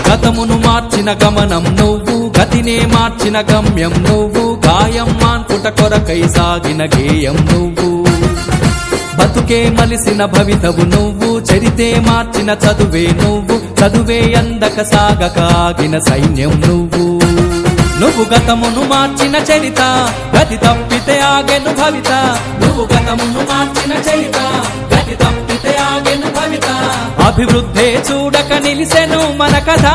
గతమును మార్చిన గమనం నువ్వు, గతినే మార్చిన గమ్యం నువ్వు, గాయం మాన్పుట కొరకై సాగిన గేయం నువ్వు, బతుకే మలిసిన భవితవు నువ్వు, చరితే మార్చిన చదువే నువ్వు, చదువే అందక సాగక ఆగిన సైన్యం నువ్వు. నువ్వు గతమును మార్చిన చరిత, గతి తప్పితే ఆగెను భవిత. నువ్వు గతమును మార్చిన చరిత, గతి తప్పితే ఆగెను భవిత. అభివృద్ధే చూడక నిలిసెను మన కథ.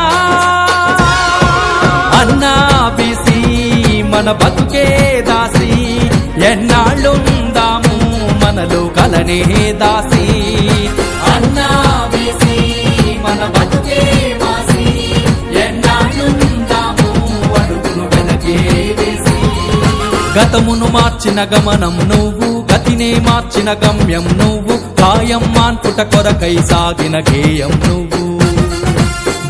అన్నా బీసీ మన బతుకే దాసి, ఎన్నాళ్ళుందాము మనలో కలనే దాసి. అన్నా బీసీ మన బతుకే వాసి, ఎన్నాళ్ళుందాము అడుగును వెనకే వేసి. గతమును మార్చిన గమనం నువ్వు, గతినే మార్చిన గమ్యం నువ్వు, గాయం మాన్పుట కొరకై సాగిన గేయం నువ్వు,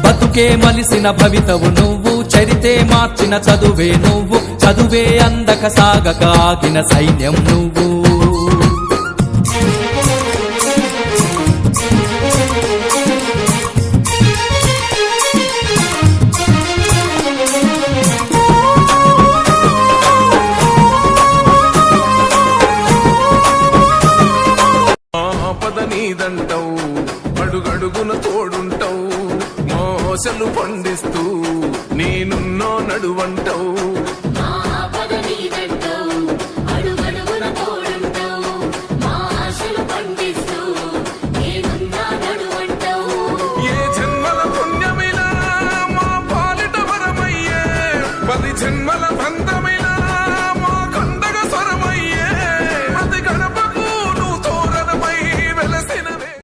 బతుకే మలిసిన భవితవు నువ్వు, చరితే మార్చిన చదువే నువ్వు, చదువే అందక సాగక ఆగిన సైన్యం నువ్వు. నీదంటావు, అడుగడుగున తోడుంటావు, మోసలు పండిస్తూ నేనున్నో నడువంటావు.